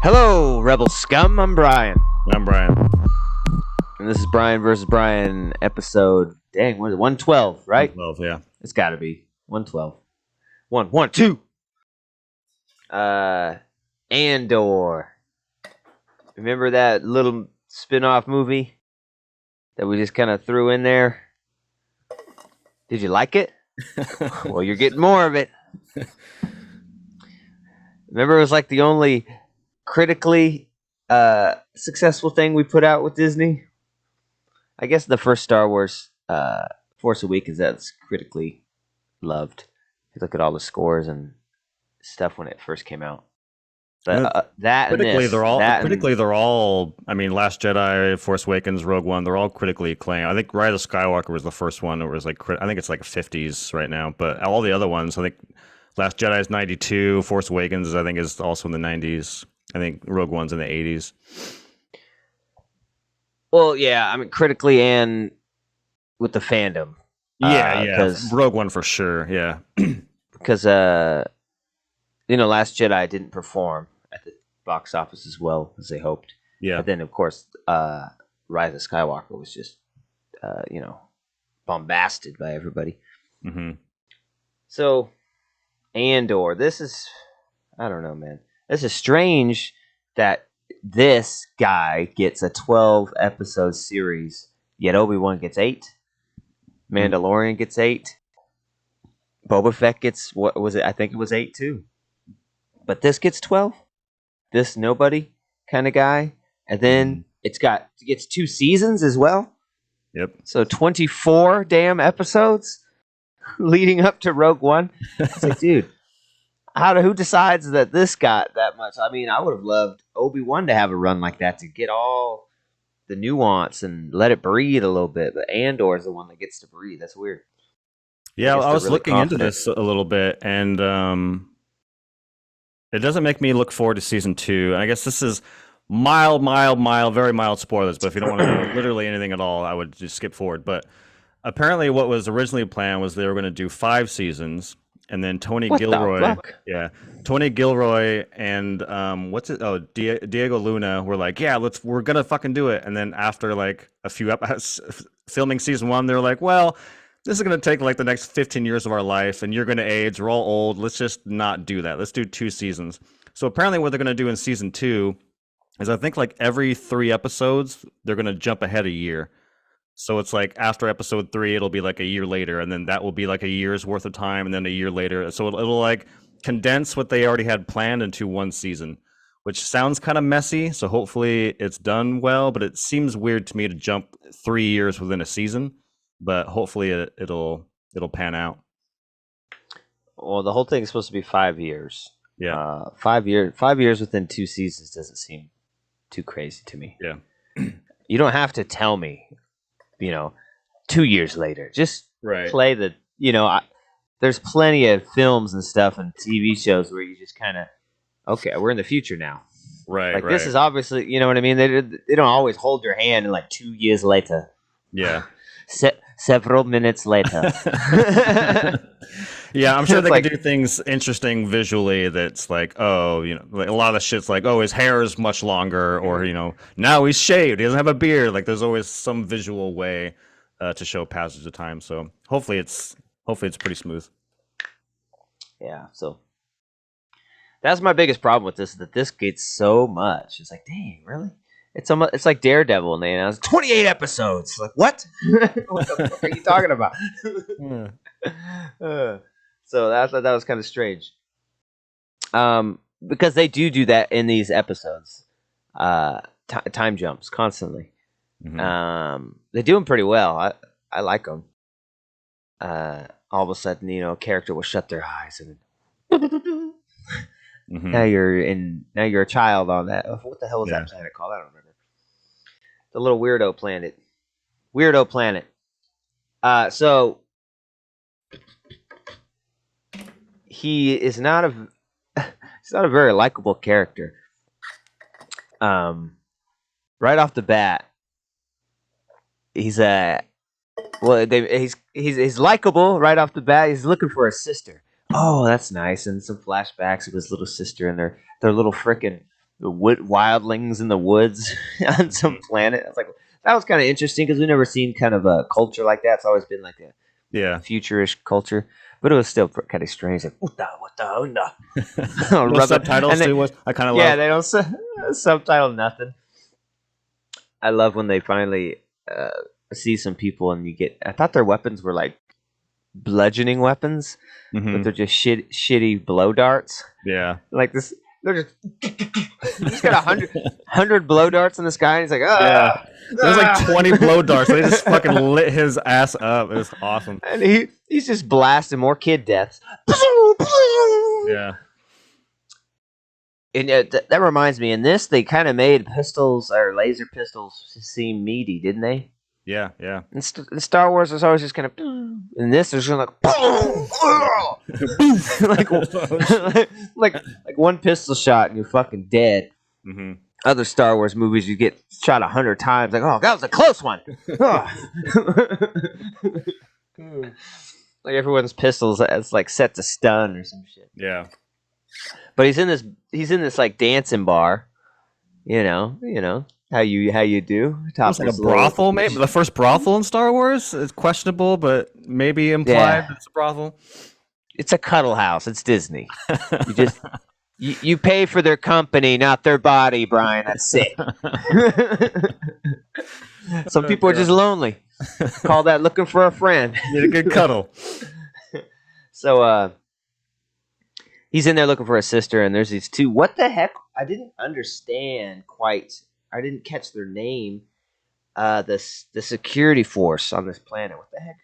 Hello, Rebel Scum. I'm Bryan. I'm Bryan. And this is Bryan versus Bryan episode. Dang, what is it? 112, right? 12, yeah. It's got to be 112. 2. Andor. Remember that little spin-off movie that we just kind of threw in there? Did you like it? Well, you're getting more of it. Remember, it was like the only critically successful thing we put out with Disney. I guess the first Star Wars, Force Awakens, that's critically loved. If you look at all the scores and stuff when it first came out. But that critically, and this, they're all. I mean, Last Jedi, Force Awakens, Rogue One, they're all critically acclaimed. I think Rise of Skywalker was the first one. It was like I think it's like 50s right now. But all the other ones, I think Last Jedi is 92. Force Awakens, I think, is also in the 90s. I think Rogue One's in the 80s. well, yeah, I mean critically and with the fandom. Yeah. Rogue One for sure. Yeah. Because Last Jedi didn't perform at the box office as well as they hoped. Yeah. But then, of course, Rise of Skywalker was just, bombasted by everybody. Mm-hmm. So, Andor, I don't know, man. This is strange that this guy gets a 12-episode series, yet Obi-Wan gets 8. Mandalorian gets 8. Boba Fett gets, what was it? I think it was 8 too. But this gets 12. This nobody kind of guy. And then it gets 2 seasons as well. Yep. So 24 damn episodes leading up to Rogue One. It's like, dude, who decides that this got that much? I mean, I would have loved Obi-Wan to have a run like that to get all the nuance and let it breathe a little bit. But Andor is the one that gets to breathe. That's weird. Yeah, I was really looking into this a little bit, and it doesn't make me look forward to season 2. And I guess this is very mild spoilers. But if you don't want to know literally anything at all, I would just skip forward. But apparently, what was originally planned was they were going to do 5 seasons, and then Tony Gilroy and Diego Luna were like, yeah, we're gonna fucking do it. And then after like a few episodes filming season 1, they were like, well, this is going to take like the next 15 years of our life, and you're going to age. We're all old. Let's just not do that. Let's do 2 seasons. So apparently what they're going to do in season 2 is I think like every 3 episodes, they're going to jump ahead a year. So it's like after episode 3, it'll be like a year later, and then that will be like a year's worth of time, and then a year later. So it'll like condense what they already had planned into 1 season, which sounds kind of messy. So hopefully it's done well, but it seems weird to me to jump 3 years within a season. But hopefully it'll pan out. Well, the whole thing is supposed to be 5 years. Yeah. 5 years within 2 seasons doesn't seem too crazy to me. Yeah. You don't have to tell me, 2 years later. Just play the, there's plenty of films and stuff and TV shows where you just kind of, okay, we're in the future now. Right. Like this is obviously, you know what I mean? They don't always hold your hand and like 2 years later. Yeah. Several minutes later. Yeah, I'm sure they can do things interesting visually that's like, like a lot of the shit's like, his hair is much longer, or, now he's shaved, he doesn't have a beard. Like there's always some visual way to show passage of time. So hopefully it's pretty smooth. Yeah, so that's my biggest problem with this, that this gets so much. It's like, dang, really? It's like Daredevil, and they announced 28 episodes. Like, what? What the fuck are you talking about? So that was kind of strange. Because they do that in these episodes. Time jumps constantly. Mm-hmm. They do them pretty well. I like them. All of a sudden, a character will shut their eyes and Mm-hmm. now you're a child on that. What the hell was that planet called? I don't remember. The little weirdo planet. So he is not a he's not a very likable character. Right off the bat, he's he's likable right off the bat. He's looking for a sister. Oh, that's nice. And some flashbacks of his little sister and their little frickin' wildlings in the woods on some planet. I was like, that was kind of interesting because we've never seen kind of a culture like that. It's always been like a Yeah. futurish culture, but it was still kind of strange. Like, No subtitles too. What I kind of yeah, love. they don't subtitle nothing. I love when they finally see some people and you get. I thought their weapons were like bludgeoning weapons, but they're just shitty blow darts. Yeah. Like this, they're he's got 100 blow darts in this guy, and he's like, yeah. There's like 20 blow darts. They just fucking lit his ass up. It was awesome. And he's just blasting more kid deaths. Yeah. And that reminds me, in this, they kind of made pistols or laser pistols seem meaty, didn't they? Yeah, yeah. In Star Wars, it's always just kind of. In this, there's just like one pistol shot and you're fucking dead. Mm-hmm. Other Star Wars movies, you get shot 100 times. Like, oh, that was a close one. Like everyone's pistols, it's like set to stun or some shit. Yeah. But he's in this like dancing bar, you know how you do. It's like a brothel, maybe the first brothel in Star Wars. It's questionable, but maybe implied it's a brothel. It's a cuddle house. It's Disney. You just you pay for their company, not their body, Bryan. That's it. Some people are just lonely. Call that looking for a friend. Need a good cuddle. So he's in there looking for a sister, and there's these two. What the heck? I didn't understand quite. I didn't catch their name. The security force on this planet. What the heck?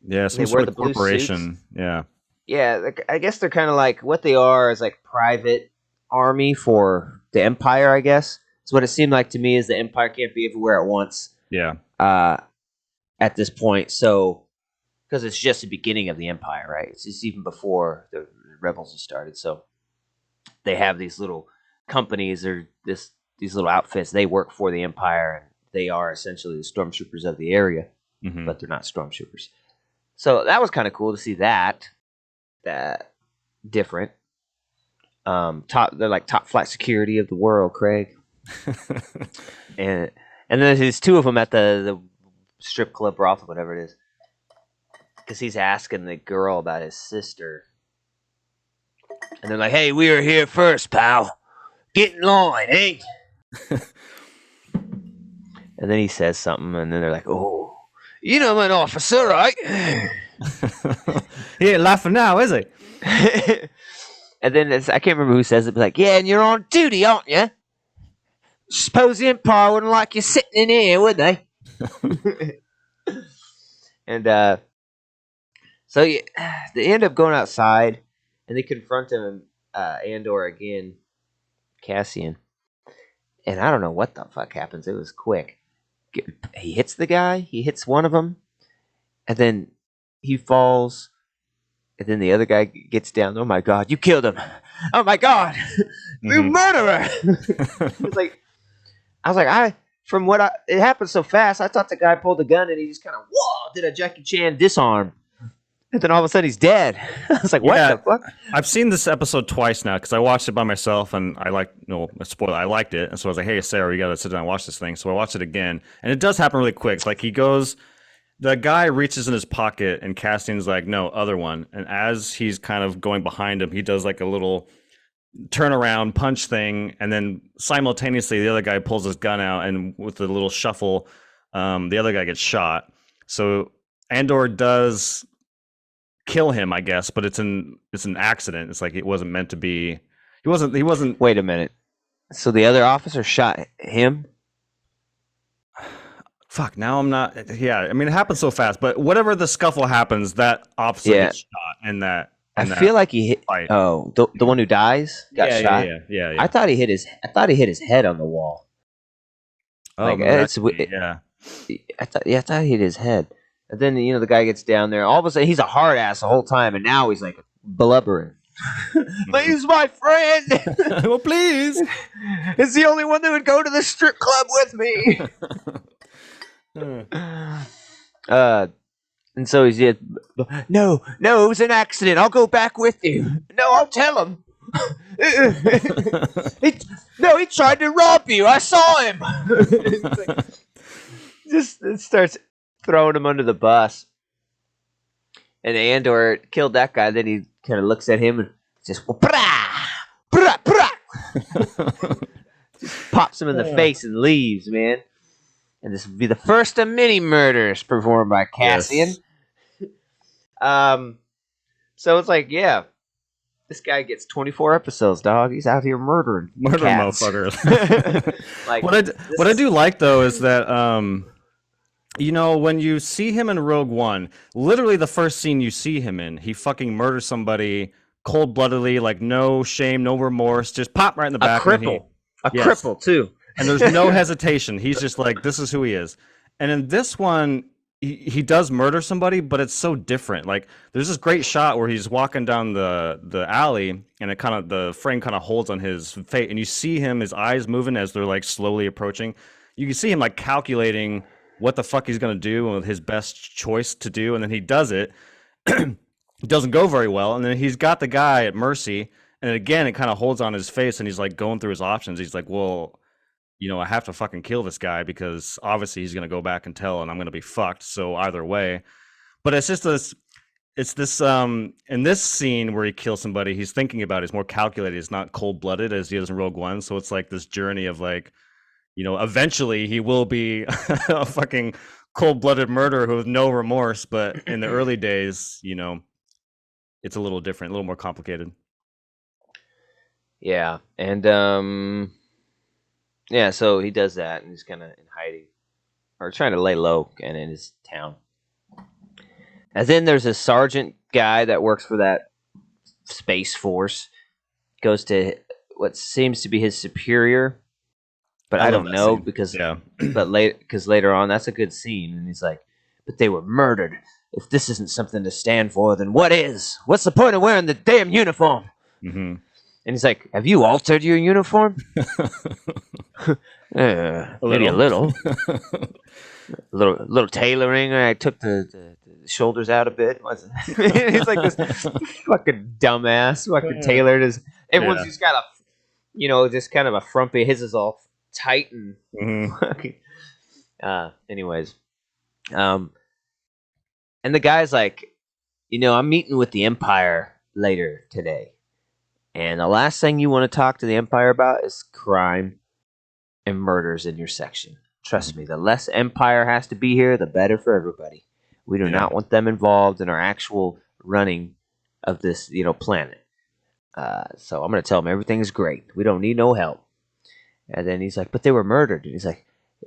Yeah, some sort of corporation. Yeah. Yeah, I guess they're kind of like what they are is like private army for the Empire. I guess it's what it seemed like to me. Is the Empire can't be everywhere at once. Yeah. At this point, so because it's just the beginning of the Empire, right? It's just even before the rebels have started. So they have these little companies or these little outfits. They work for the Empire, and they are essentially the stormtroopers of the area, but they're not stormtroopers. So that was kind of cool to see that different. They're like top flight security of the world, Craig. and then there's two of them at the strip club brothel, whatever it is, because he's asking the girl about his sister. And they're like, hey, we were here first, pal. Get in line, eh? And then he says something, and then they're like, oh, you know, I'm an officer, right? He ain't laughing now, is he? And then I can't remember who says it, but like, yeah, and you're on duty, aren't you? Suppose the Empire wouldn't like you sitting in here, would they? And so they end up going outside, and they confront him, Andor again, Cassian. And I don't know what the fuck happens. It was quick. He hits the guy. He hits one of them, and then he falls. And then the other guy gets down. Oh my God, you killed him! Oh my God, you murderer! It happened so fast. I thought the guy pulled the gun and he just kind of did a Jackie Chan disarm, and then all of a sudden he's dead. I was like, what the fuck? I've seen this episode twice now because I watched it by myself and I liked it, and so I was like, hey Sarah, you gotta sit down and watch this thing. So I watched it again, and it does happen really quick. It's like the guy reaches in his pocket and Cassian's like, no, other one. And as he's kind of going behind him, he does like a little turnaround punch thing. And then simultaneously, the other guy pulls his gun out, and with a little shuffle, the other guy gets shot. So Andor does kill him, I guess, but it's an accident. It's like it wasn't meant to be. He wasn't. Wait a minute. So the other officer shot him? Fuck, now I'm not. Yeah, I mean, it happens so fast, but whatever the scuffle happens, that officer gets shot in that. I feel like he hit. Fight. Oh, the one who dies got shot. Yeah. I thought he hit his head on the wall. Oh, like, yeah. I thought he hit his head, and then the guy gets down there. All of a sudden, he's a hard ass the whole time, and now he's like blubbering. He's my friend. Well, please. It's the only one that would go to the strip club with me. And so he's no, it was an accident. I'll go back with you. No, I'll tell him. he tried to rob you. I saw him. Like, just it starts throwing him under the bus. And Andor killed that guy. Then he kind of looks at him and just brah, brah, brah. Just pops him in the face and leaves, man. And this will be the first of many murders performed by Cassian. Yes. So it's like, yeah, this guy gets 24 episodes, dog. He's out here murdering cats. Motherfuckers. Like what I do like though is that you know, when you see him in Rogue One, literally the first scene you see him in, he fucking murders somebody cold-bloodedly, like no shame, no remorse, just pop right in the back. A cripple too. And there's no hesitation. He's just like, this is who he is. And in this one, he does murder somebody, but it's so different. Like there's this great shot where he's walking down the alley, and the frame kind of holds on his face, and you see him, his eyes moving as they're like slowly approaching. You can see him like calculating what the fuck he's gonna do and his best choice to do, and then he does it. It doesn't go very well, and then he's got the guy at mercy, and again it kind of holds on his face, and he's like going through his options. He's like, well, you know, I have to fucking kill this guy because obviously he's gonna go back and tell, and I'm gonna be fucked. So either way, but it's just this. It's this in this scene where he kills somebody, he's thinking about it. He's more calculated. He's not cold blooded as he is in Rogue One. So it's like this journey of like, you know, eventually he will be a fucking cold-blooded murderer with no remorse. But in the early days, you know, it's a little different, a little more complicated. Yeah, and yeah, so he does that, and he's kind of in hiding or trying to lay low, and in his town. And then there's a sergeant guy that works for that space force, goes to what seems to be his superior. But I don't know because later on that's a good scene, and he's like, "But they were murdered. If this isn't something to stand for, then what is? What's the point of wearing the damn uniform?" Mm-hmm. And he's like, "Have you altered your uniform?" Maybe a little, little tailoring. I took the shoulders out a bit. He's like this fucking dumbass, fucking tailored. Everyone's just got a, just kind of a frumpy. His is all tight and anyways, and the guy's like, I'm meeting with the Empire later today, and the last thing you want to talk to the Empire about is crime and murders in your section. Trust me, the less Empire has to be here, the better for everybody. We do not want them involved in our actual running of this, planet. So I'm going to tell them everything's great. We don't need no help. And then he's like, but they were murdered. And he's like,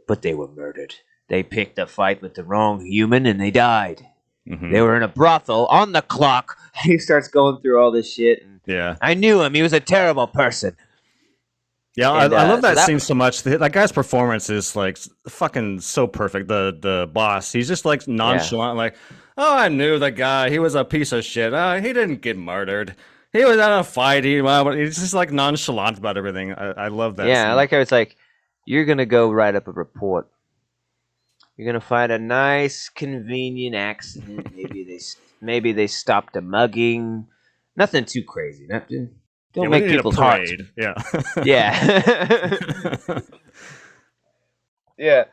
but they were murdered. They picked a fight with the wrong human and they died. Mm-hmm. They were in a brothel on the clock. He starts going through all this shit. And I knew him. He was a terrible person. Yeah, and, I love that scene so much. That guy's performance is like fucking so perfect. The boss, he's just like nonchalant, like, oh, I knew the guy. He was a piece of shit. He didn't get murdered. He was at a fight. He's just like nonchalant about everything. I love that. Yeah, scene. I like how it's like, you're gonna go write up a report. You're gonna find a nice, convenient accident. Maybe they stopped a mugging. Nothing too crazy. Don't make people's hearts. Yeah. Yeah. Yeah.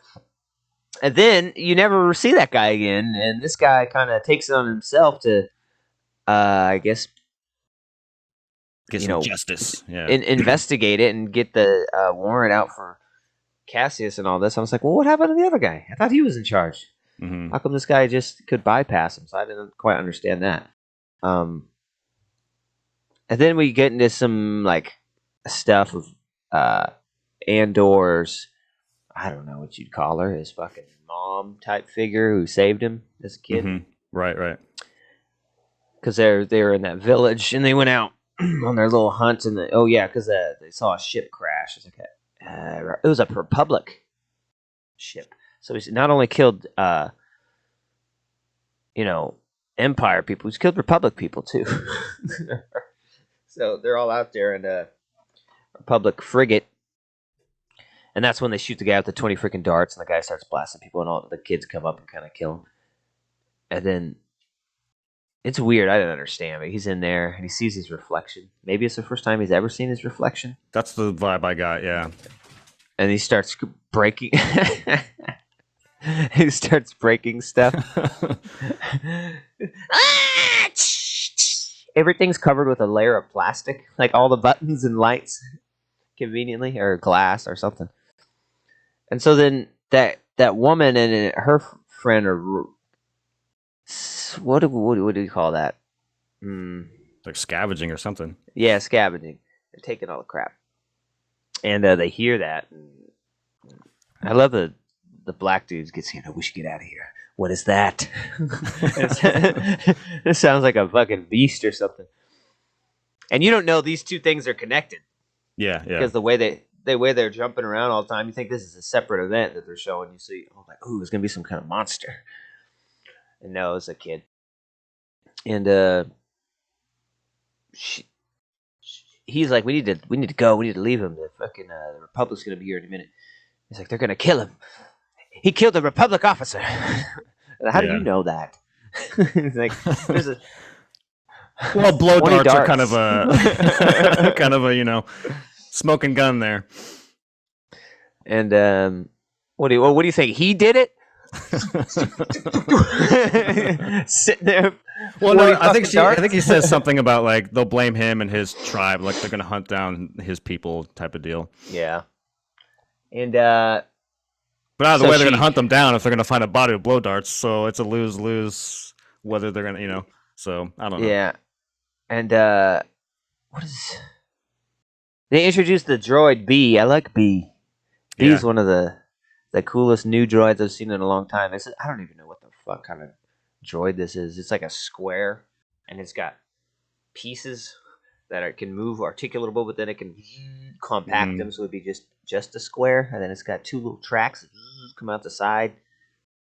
And then you never see that guy again, and this guy kind of takes it on himself to, I guess, get some justice. Yeah. Investigate it and get the warrant out for Cassius and all this. I was like, well, what happened to the other guy? I thought he was in charge. Mm-hmm. How come this guy just could bypass him? So I didn't quite understand that. And then we get into some like stuff of Andor's, I don't know what you'd call her, his fucking mom type figure who saved him as a kid. Mm-hmm. Right. Because they were in that village and they went out on their little hunt and because they saw a ship crash. It's like it was a Republic ship. So he's not only killed Empire people, he's killed Republic people too. So they're all out there in a Republic frigate, and that's when they shoot the guy with the 20 freaking darts, and the guy starts blasting people, and all the kids come up and kind of kill him. And then it's weird. I didn't understand, but he's in there and he sees his reflection. Maybe it's the first time he's ever seen his reflection. That's the vibe I got. Yeah. And he starts breaking. He starts breaking stuff. Everything's covered with a layer of plastic, like all the buttons and lights, conveniently, or glass or something. And so then that woman and her friend are what do you call that? Like scavenging or something. Yeah, scavenging. They're taking all the crap, and they hear that. I love the black dudes gets here. We should get out of here. What is that? It sounds like a fucking beast or something. And you don't know these two things are connected. Yeah, yeah. Because the way they're jumping around all the time, you think this is a separate event that they're showing. You see, oh, like, ooh, it's gonna be some kind of monster. And no, it's a kid. And he's like, we need to go. We need to leave him. The fucking the Republic's gonna be here in a minute. He's like, they're gonna kill him. He killed a Republic officer. How do you know that? He's like, there's a well, blow darts are kind of a smoking gun there. And what do you think? He did it? Sitting there. Well, no, I think he says something about like they'll blame him and his tribe, like they're gonna hunt down his people, type of deal. Yeah. And but out of the way, they're gonna hunt them down if they're gonna find a body with blow darts. So it's a lose-lose whether they're gonna, So I don't know. Yeah. And what is? They introduced the droid B. I like B. B's one of the coolest new droids I've seen in a long time. I don't even know what the fuck kind of droid this is. It's like a square, and it's got pieces that can move articulatable, but then it can compact them, so it'd be just a square. And then it's got two little tracks that come out the side,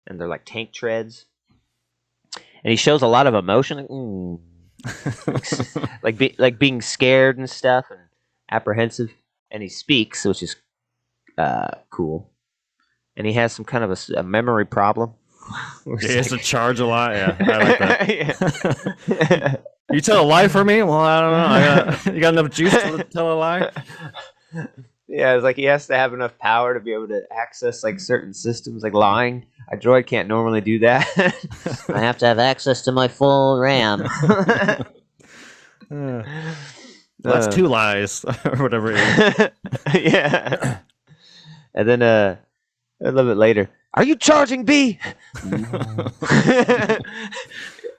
and they're like tank treads. And he shows a lot of emotion, like being scared and stuff, and apprehensive. And he speaks, which is cool. And he has some kind of a memory problem. He has to charge a lot. Yeah, I like that. You tell a lie for me? Well, I don't know. You got enough juice to tell a lie? Yeah, it's like he has to have enough power to be able to access like certain systems, like lying. A droid can't normally do that. I have to have access to my full RAM. That's 2 lies, or whatever it is. Yeah. And then a little bit later, are you charging B?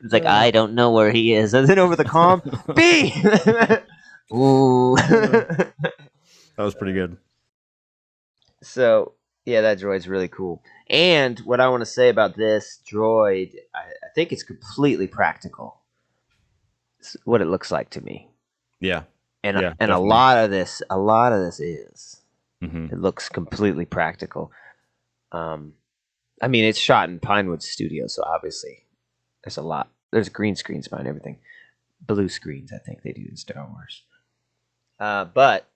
It's like, I don't know where he is. And then over the comm, B! Ooh. That was pretty good. So, yeah, that droid's really cool. And what I want to say about this droid, I think it's completely practical. It's what it looks like to me. Yeah. And a lot of this is. Mm-hmm. It looks completely practical. I mean, it's shot in Pinewood Studios, so obviously there's a lot. There's green screens behind everything. Blue screens, I think they do in Star Wars. But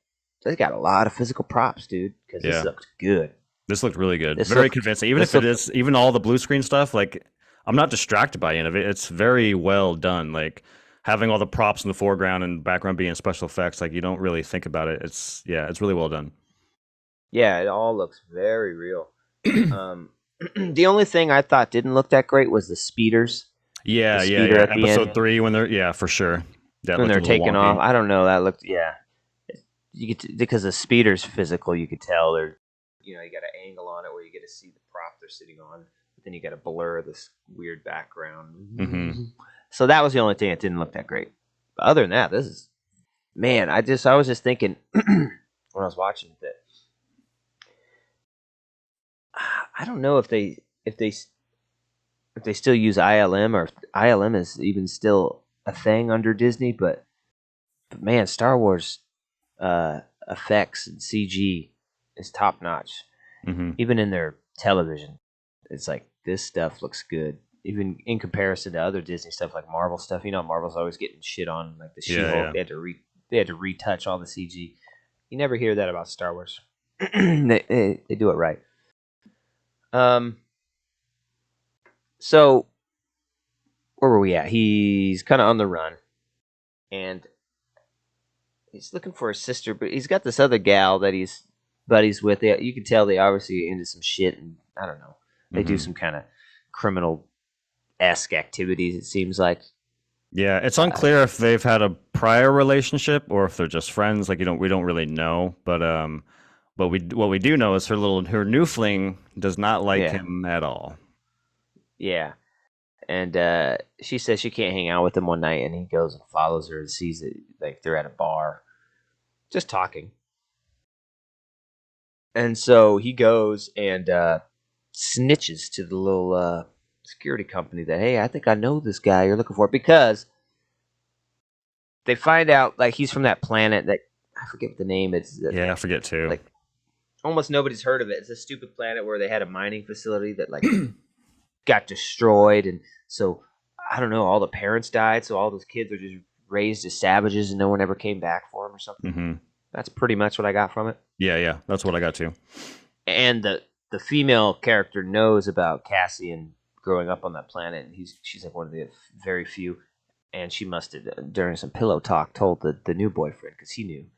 they got a lot of physical props, dude, because this looked good. This looked really good. Very convincing. Even all the blue screen stuff, like, I'm not distracted by any of it. It's very well done. Like, having all the props in the foreground and background being special effects, like, you don't really think about it. It's really well done. Yeah, it all looks very real. The only thing I thought didn't look that great was the speeders. Yeah. Episode 3 when they're for sure. That when they're taking off, I don't know. That looked You because the speeder's physical, you could tell they're you got an angle on it where you get to see the prop they're sitting on, but then you got to blur this weird background. Mm-hmm. So that was the only thing that didn't look that great. But other than that, this is I was just thinking when I was watching that I don't know if they still use ILM or if ILM is even still a thing under Disney, but man, Star Wars effects and CG is top notch. Mm-hmm. Even in their television, it's like this stuff looks good. Even in comparison to other Disney stuff like Marvel stuff, Marvel's always getting shit on, like the She-Hulk. They had to retouch all the CG. You never hear that about Star Wars. they do it right. So where were we at? He's kind of on the run, and he's looking for his sister, but he's got this other gal that he's buddies with. You can tell they obviously into some shit, and I don't know. They do some kind of criminal-esque activities, it seems like. Yeah, it's unclear if they've had a prior relationship or if they're just friends. Like we don't really know. But what we do know is her new fling does not like him at all. Yeah, and she says she can't hang out with him one night, and he goes and follows her and sees it like they're at a bar, just talking. And so he goes and snitches to the little security company that, hey, I think I know this guy you're looking for, because they find out like he's from that planet that I forget what the name is. Yeah, I forget too. Like almost nobody's heard of it. It's a stupid planet where they had a mining facility that like got destroyed, and so I don't know. All the parents died, so all those kids are just raised as savages, and no one ever came back for them or something. Mm-hmm. That's pretty much what I got from it. Yeah, that's what I got too. And the female character knows about Cassian growing up on that planet, and she's like one of the very few, and she must have during some pillow talk told the new boyfriend because he knew, and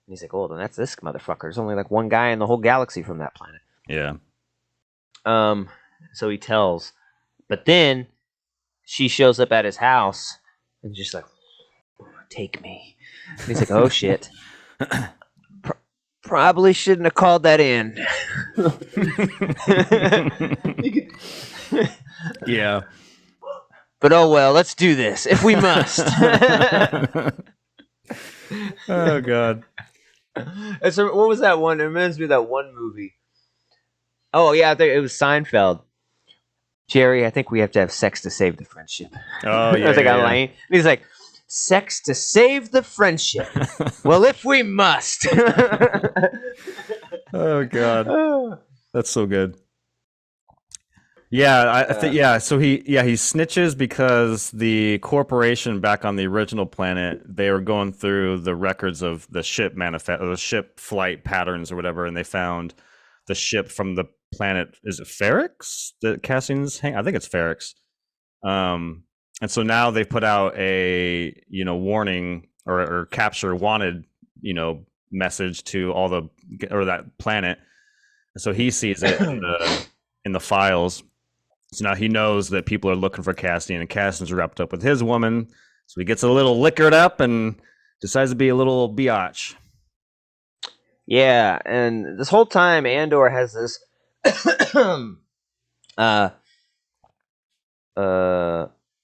he's like, oh, then that's this motherfucker. There's only like one guy in the whole galaxy from that planet. Yeah. So he tells, but then she shows up at his house and just like, take me. And he's like, oh shit. Probably shouldn't have called that in. Yeah. But oh well, let's do this if we must. Oh god. And so what was that one? It reminds me of that one movie. Oh yeah, I think it was Seinfeld. Jerry, I think we have to have sex to save the friendship. Oh yeah. I was like, yeah. And he's like, sex to save the friendship. Well, if we must. Oh god. That's so good. Yeah, I think so he snitches because the corporation back on the original planet, they were going through the records of the ship the ship flight patterns or whatever, and they found the ship from the planet, is it Ferrix? That Cassian's I think it's Ferrix. And so now they put out a warning or capture wanted message to all that planet. And so he sees it in the files. So now he knows that people are looking for Cassian, and Cassian's wrapped up with his woman. So he gets a little liquored up and decides to be a little biatch. Yeah, and this whole time Andor has this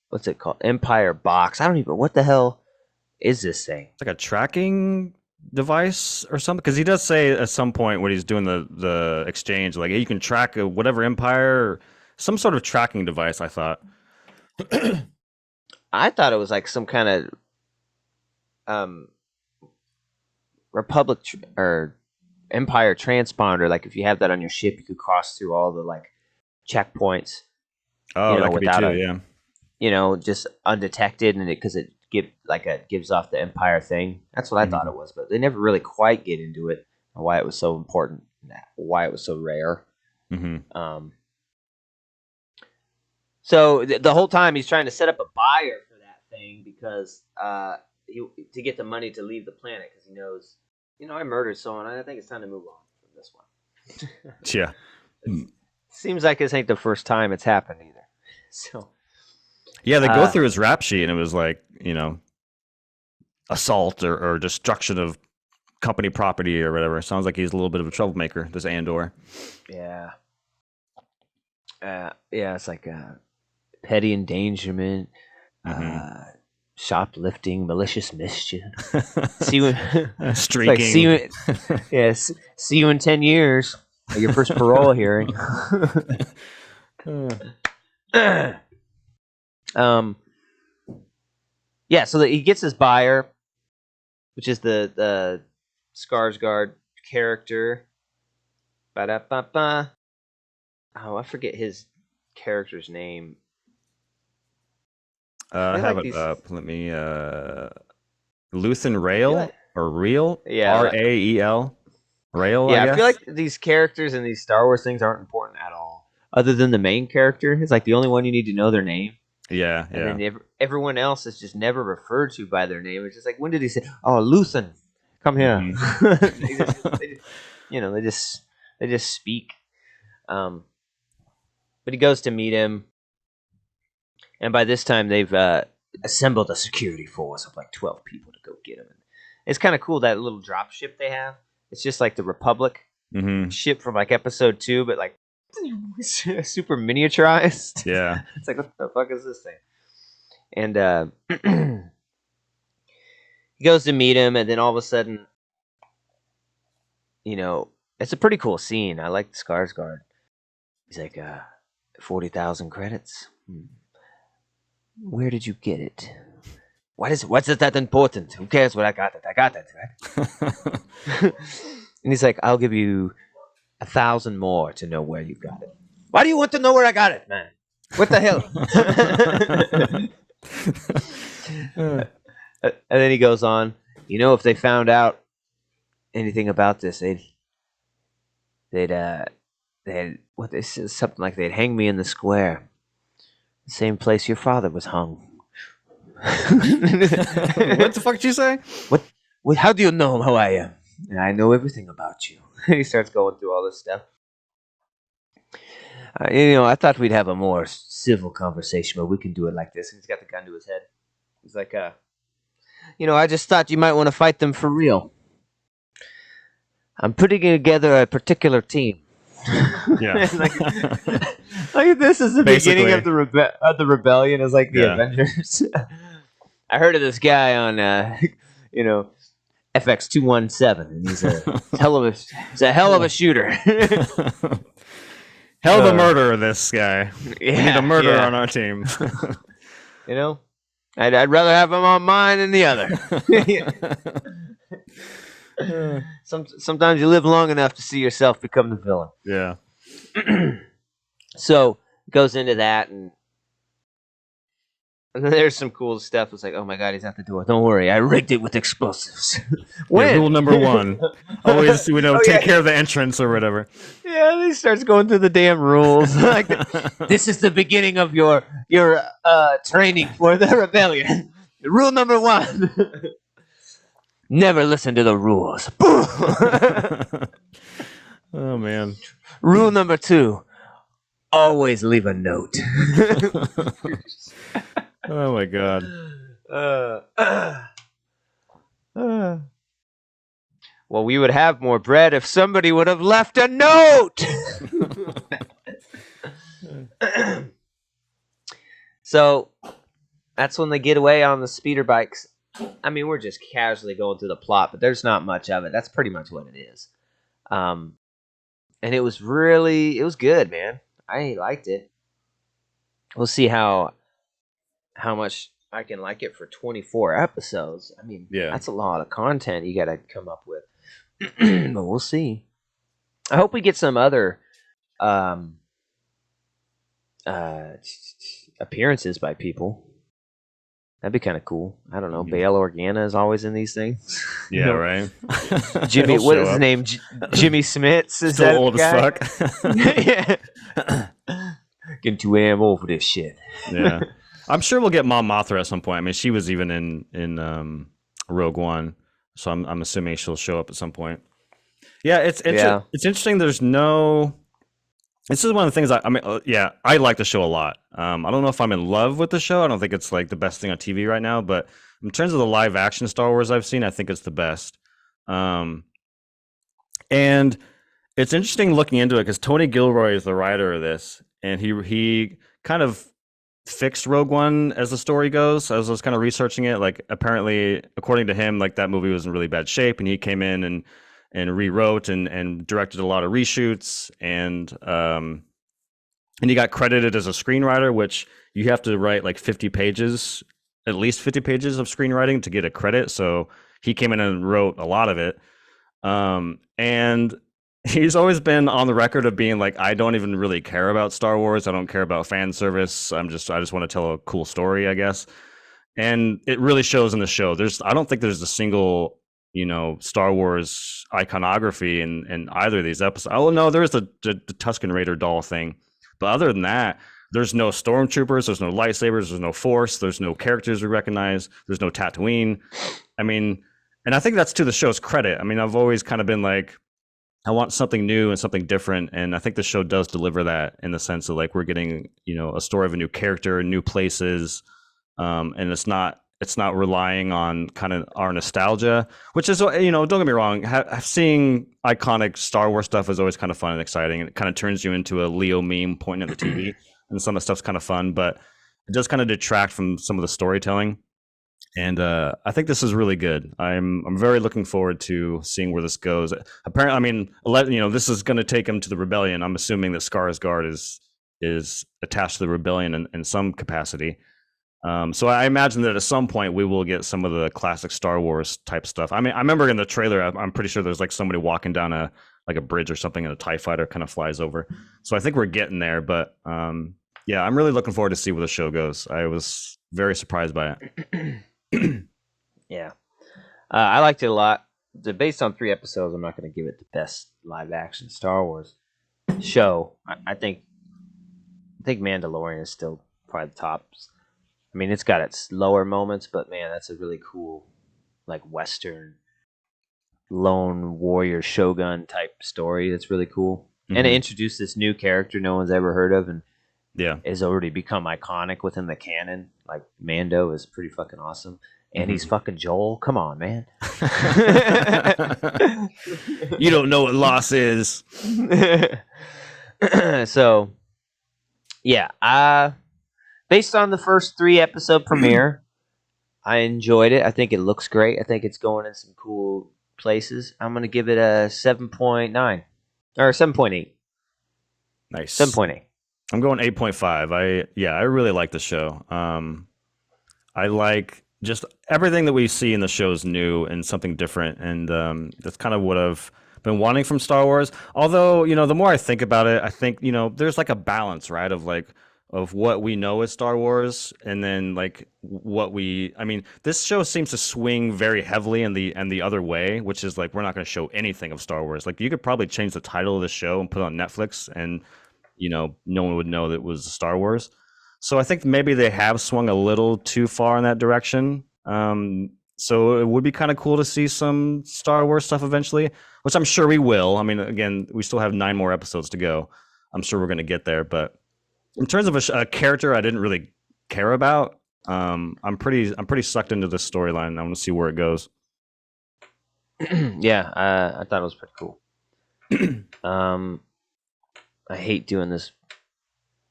what's it called? Empire box. I don't even, what the hell is this thing? It's like a tracking device or something, because he does say at some point when he's doing the exchange, like, hey, you can track whatever empire, or some sort of tracking device. I thought I thought it was like some kind of Republic or Empire transponder. Like if you have that on your ship, you could cross through all the like checkpoints. Oh, that could be too. Yeah. Just undetected, and because it gives off the Empire thing. That's what I thought it was, but they never really quite get into it and why it was so important, why it was so rare. Mm-hmm. So the whole time he's trying to set up a buyer for that thing because to get the money to leave the planet, because he knows, I murdered someone. I think it's time to move on from this one. Yeah. Seems like this ain't the first time it's happened either. So. Yeah, they go through his rap sheet, and it was like, assault or destruction of company property or whatever. Sounds like he's a little bit of a troublemaker, this Andor. Yeah. It's like petty endangerment, shoplifting, malicious mischief. Streaking. See you in 10 years at your first parole hearing. So he gets his buyer, which is the Skarsgård character. Ba-da-ba-ba. Oh, I forget his character's name. I have it up. Let me. Luthen Rael or Real? Yeah. Rael. Rael. Yeah, I feel like these characters in these Star Wars things aren't important at all, other than the main character. It's like the only one you need to know their name. Yeah, And yeah. then everyone else is just never referred to by their name. It's just like, when did he say, "Oh, Luthen, come here"? Mhm. They just speak. Um, but he goes to meet him, and by this time they've assembled a security force of like 12 people to go get him. It's kind of cool, that little drop ship they have. It's just like the Republic Mhm. ship from like episode 2, but like super miniaturized. Yeah. It's like, what the fuck is this thing? And he goes to meet him, and then all of a sudden, it's a pretty cool scene. I like the Skarsgård. He's like, 40,000 credits. Where did you get it? What's it that important? Who cares what I got it? I got it, right? And he's like, I'll give you 1,000 more to know where you got it. Why do you want to know where I got it, man? What the hell? And then he goes on, if they found out anything about this, they'd what they said, something like they'd hang me in the square, the same place your father was hung. What the fuck did you say? What? How do you know who I am? I know everything about you. He starts going through all this stuff. I thought we'd have a more civil conversation, but we can do it like this. And he's got the gun to his head. He's like, I just thought you might want to fight them for real. I'm putting together a particular team. Yeah. like this is the Basically. beginning of the rebellion. It's like the Yeah. Avengers. I heard of this guy on, FX 217, and he's a hell of a shooter. Hell of a murderer, this guy. We need a murderer yeah. on our team. I'd rather have him on mine than the other. Sometimes you live long enough to see yourself become the villain. Yeah. So goes into that, and then there's some cool stuff. It's like, oh my god, he's at the door. Don't worry, I rigged it with explosives. Yeah, rule number 1. Always, take care of the entrance or whatever. Yeah, he starts going through the damn rules. Like, this is the beginning of your training for the rebellion. Rule number 1. Never listen to the rules. Oh, man. Rule number 2. Always leave a note. Oh, my God. Well, we would have more bread if somebody would have left a note. So that's when they get away on the speeder bikes. I mean, we're just casually going through the plot, but there's not much of it. That's pretty much what it is. And it was good, man. I liked it. We'll see how much I can like it for 24 episodes. I mean, Yeah. That's a lot of content you got to come up with. But we'll see. I hope we get some other appearances by people. That'd be kind of cool. I don't know. Bail Organa is always in these things. Yeah, right. Jimmy, what is his name? Jimmy Smits? Is Still that old guy? as fuck. Yeah. Getting too over this shit. Yeah. I'm sure we'll get Mom Mothra at some point. I mean, she was even in Rogue One, so I'm assuming she'll show up at some point. Yeah, it's interesting. There's no. This is one of the things I like the show a lot. I don't know if I'm in love with the show. I don't think it's like the best thing on TV right now, but in terms of the live action Star Wars I've seen, I think it's the best. And it's interesting looking into it because Tony Gilroy is the writer of this, and he kind of fixed Rogue One as the story goes. As I was kind of researching it, like apparently, according to him, like that movie was in really bad shape, and he came in and rewrote and directed a lot of reshoots, and he got credited as a screenwriter, which you have to write like 50 pages, at least 50 pages of screenwriting to get a credit. So he came in and wrote a lot of it. And he's always been on the record of being like, I don't even really care about Star Wars. I don't care about fan service. I just want to tell a cool story, I guess. And it really shows in the show. I don't think there's a single, Star Wars iconography in either of these episodes. Oh no, there is the Tusken Raider doll thing. But other than that, there's no stormtroopers, there's no lightsabers, there's no force, there's no characters we recognize, there's no Tatooine. I mean, and I think that's to the show's credit. I mean, I've always kind of been like, I want something new and something different, and I think the show does deliver that in the sense of like we're getting, you know, a story of a new character, new places, and it's not relying on kind of our nostalgia, which is, you know, don't get me wrong, seeing iconic Star Wars stuff is always kind of fun and exciting, and it kind of turns you into a Leo meme pointing at the TV, and some of the stuff's kind of fun, but it does kind of detract from some of the storytelling. And I think this is really good. I'm very looking forward to seeing where this goes. Apparently, I mean, you know, this is going to take him to the rebellion. I'm assuming that Skarsgård is attached to the rebellion in some capacity. So I imagine that at some point we will get some of the classic Star Wars type stuff. I mean, I remember in the trailer, I'm pretty sure there's like somebody walking down a bridge or something, and a TIE fighter kind of flies over. So I think we're getting there. But yeah, I'm really looking forward to see where the show goes. I was very surprised by it. Yeah, I liked it a lot. Based on 3 episodes, I'm not going to give it the best live action Star Wars show. I think Mandalorian is still probably the top. I mean, it's got its lower moments, but man, that's a really cool, like Western lone warrior shogun type story. That's really cool, and it introduced this new character no one's ever heard of, and has already become iconic within the canon. Like Mando is pretty fucking awesome. And he's fucking Joel. Come on, man. You don't know what loss is. So, yeah. Based on the first 3 episode premiere, I enjoyed it. I think it looks great. I think it's going in some cool places. I'm going to give it a 7.9. Or 7.8. Nice. 7.8. I'm going 8.5. I really like the show. I like just everything that we see in the show is new and something different, and that's kind of what I've been wanting from Star Wars. Although, you know, the more I think about it, I think, you know, there's like a balance, right, of what we know as Star Wars, and then like I mean, this show seems to swing very heavily in the other way, which is like we're not going to show anything of Star Wars. Like you could probably change the title of the show and put it on Netflix, and you know, no one would know that it was Star Wars. So I think maybe they have swung a little too far in that direction. So it would be kind of cool to see some Star Wars stuff eventually, which I'm sure we will. I mean, again, we still have 9 more episodes to go. I'm sure we're going to get there. But in terms of a character I didn't really care about, I'm pretty sucked into this storyline. I want to see where it goes. Yeah, I thought it was pretty cool. I hate doing this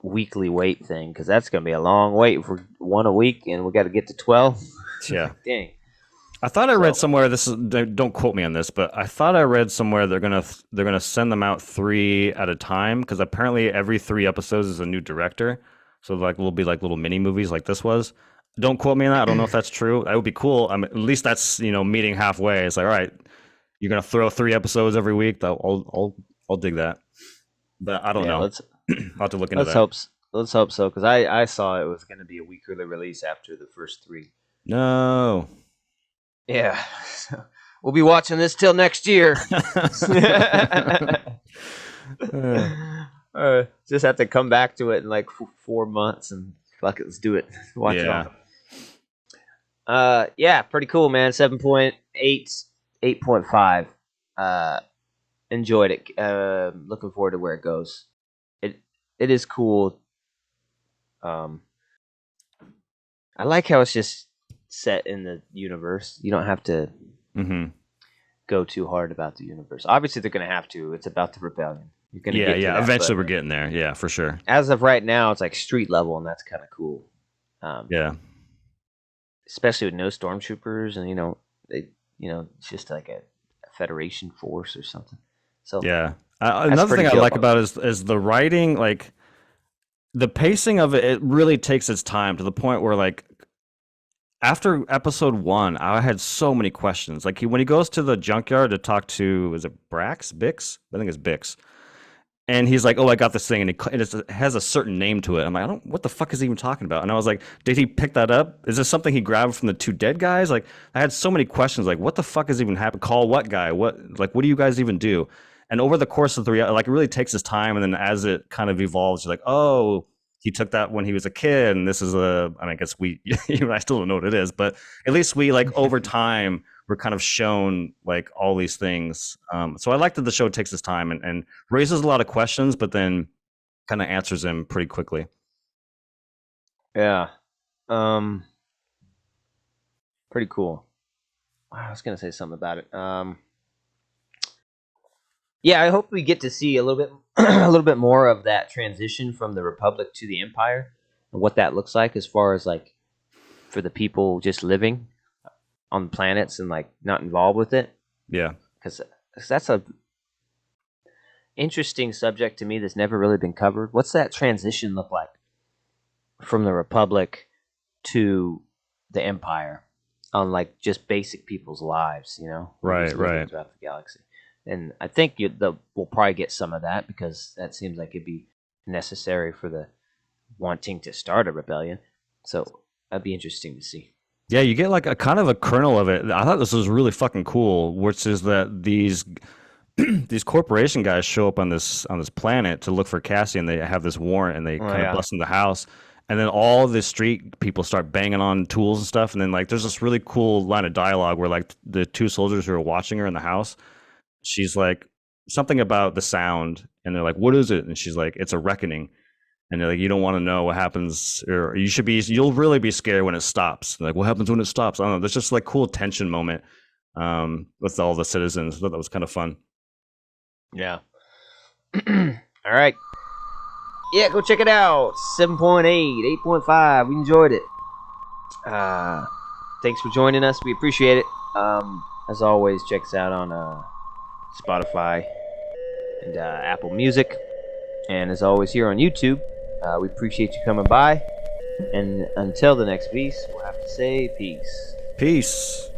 weekly wait thing because that's going to be a long wait for 1 a week, and we got to get to 12. Yeah. Dang. I thought I read somewhere, don't quote me on this, but I thought I read somewhere they're gonna send them out 3 at a time, because apparently every 3 episodes is a new director, so like will be like little mini movies like this was. Don't quote me on that. I don't know if that's true. That would be cool. I mean, at least that's, you know, meeting halfway. It's like, all right, you're gonna throw 3 episodes every week. I'll dig that. But I don't know. I'll have to look into that. Let's hope so, because I saw it was going to be a weekly release after the first 3. No. Yeah. We'll be watching this till next year. Just have to come back to it in like 4 months and fuck it, let's do it. Watch it all. Yeah, pretty cool, man. 7.8, 8.5. Enjoyed it. Looking forward to where it goes. It is cool. I like how it's just set in the universe. You don't have to go too hard about the universe. Obviously, they're going to have to. It's about the rebellion. You're gonna get to that, eventually, we're getting there. Yeah, for sure. As of right now, it's like street level, and that's kind of cool. Yeah. Especially with no stormtroopers, and it's just like a Federation force or something. So yeah. Another thing I like about it is the writing, like the pacing of it. It really takes its time to the point where, like, after episode 1, I had so many questions. Like when he goes to the junkyard to talk to, is it Bix? I think it's Bix. And he's like, "Oh, I got this thing," and it has a certain name to it. I'm like, what the fuck is he even talking about? And I was like, did he pick that up? Is this something he grabbed from the 2 dead guys? Like, I had so many questions. Like, what the fuck is even happening? Call what guy? What do you guys even do? And over the course of 3, like, it really takes his time. And then as it kind of evolves, you're like, oh, he took that when he was a kid, and this is I mean, I guess we, you and I still don't know what it is, but at least we like over time we're kind of shown like all these things. So I like that the show takes its time and raises a lot of questions, but then kind of answers them pretty quickly. Yeah. Pretty cool. I was gonna say something about it. Yeah, I hope we get to see a little bit, a little bit more of that transition from the Republic to the Empire, and what that looks like as far as like for the people just living on planets and like not involved with it. Yeah, because that's a interesting subject to me that's never really been covered. What's that transition look like from the Republic to the Empire on like just basic people's lives? You know, right, just living right. throughout the galaxy. And I think we'll probably get some of that because that seems like it'd be necessary for the wanting to start a rebellion. So that'd be interesting to see. Yeah, you get like a kind of a kernel of it. I thought this was really fucking cool, which is that these these corporation guys show up on this planet to look for Cassie, and they have this warrant, and they kind of bust in the house, and then all the street people start banging on tools and stuff, and then like there's this really cool line of dialogue where like the two soldiers who are watching her in the house, she's like something about the sound, and they're like, "What is it?" And she's like, "It's a reckoning." And they're like, "You don't want to know what happens, or you'll really be scared when it stops." Like, what happens when it stops? I don't know. There's just like cool tension moment with all the citizens. I thought that was kind of fun. Yeah. All right. Yeah, go check it out. 7.8, 8.5. We enjoyed it. Thanks for joining us. We appreciate it. As always, check us out on Spotify and Apple Music. And as always, here on YouTube. We appreciate you coming by. And until the next piece, we'll have to say peace. Peace.